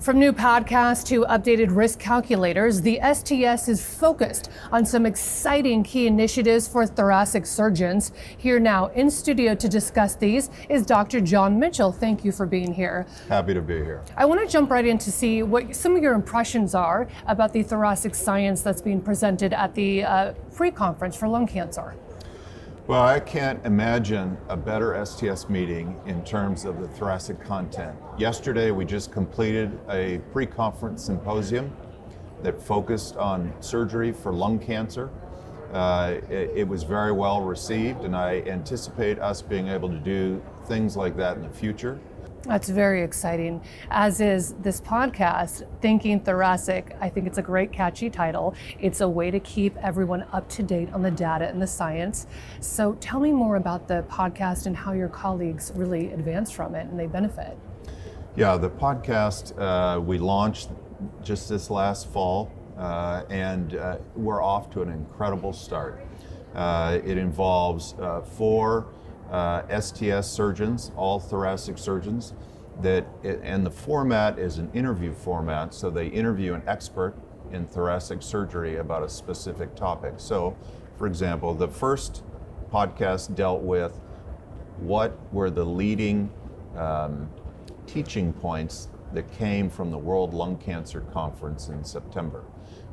From new podcasts to updated risk calculators, the STS is focused on some exciting key initiatives for thoracic surgeons. Here now in studio to discuss these is Dr. John Mitchell. Thank you for being here. Happy to be here. I want to jump right in to see what some of your impressions are about the thoracic science that's being presented at the pre-conference for lung cancer. Well, I can't imagine a better STS meeting in terms of the thoracic content. Yesterday, we just completed a pre-conference symposium that focused on surgery for lung cancer. It was very well received, and I anticipate us being able to do things like that in the future. That's very exciting, as is this podcast, Thinking Thoracic. I think it's a great catchy title. It's a way to keep everyone up to date on the data and the science. So tell me more about the podcast and how your colleagues really advance from it and they benefit. Yeah, the podcast we launched just this last fall, and we're off to an incredible start. It involves four STS surgeons, all thoracic surgeons, and the format is an interview format, so they interview an expert in thoracic surgery about a specific topic. So, for example, the first podcast dealt with what were the leading teaching points that came from the World Lung Cancer Conference in September.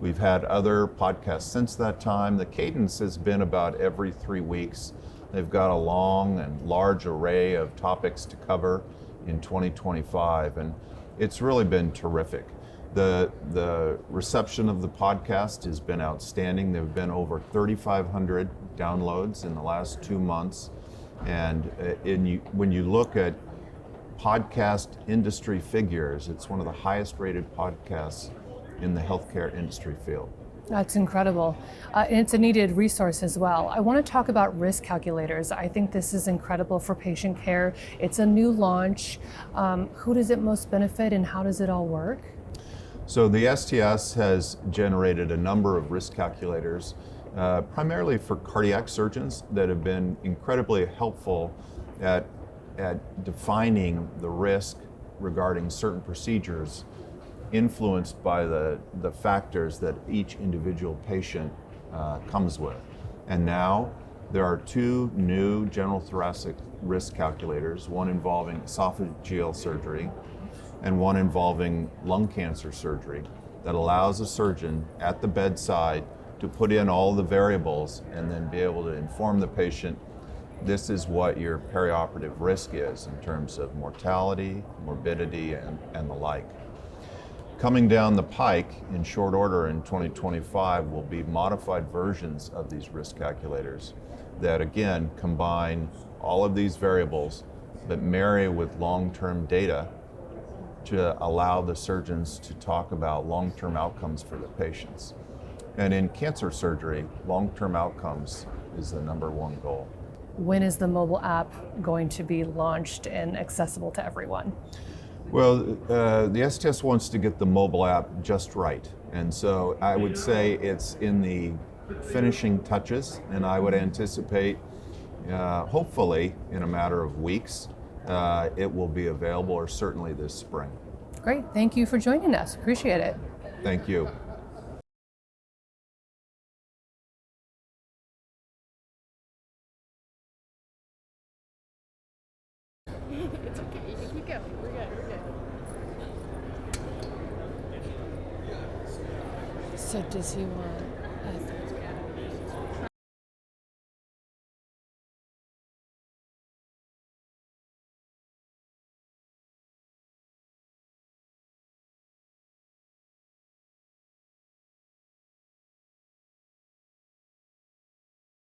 We've had other podcasts since that time. The cadence has been about every 3 weeks. They've got a long and large array of topics to cover in 2025, and it's really been terrific. The reception of the podcast has been outstanding. There have been over 3,500 downloads in the last 2 months, and when you look at podcast industry figures, it's one of the highest rated podcasts in the healthcare industry field. That's incredible. And it's a needed resource as well. I want to talk about risk calculators. I think this is incredible for patient care. It's a new launch. Who does it most benefit and how does it all work? So the STS has generated a number of risk calculators, primarily for cardiac surgeons, that have been incredibly helpful at defining the risk regarding certain procedures influenced by the factors that each individual patient comes with. And now there are two new general thoracic risk calculators, one involving esophageal surgery and one involving lung cancer surgery, that allows a surgeon at the bedside to put in all the variables and then be able to inform the patient, this is what your perioperative risk is in terms of mortality, morbidity, and the like. Coming down the pike in short order in 2025 will be modified versions of these risk calculators that again combine all of these variables but marry with long-term data to allow the surgeons to talk about long-term outcomes for the patients. And in cancer surgery, long-term outcomes is the number one goal. When is the mobile app going to be launched and accessible to everyone? Well, the STS wants to get the mobile app just right. And so I would say it's in the finishing touches, and I would anticipate, hopefully in a matter of weeks, it will be available, or certainly this spring. Great, thank you for joining us. Appreciate it. Thank you. It's okay, you can keep going. We're good, we're good. So does he want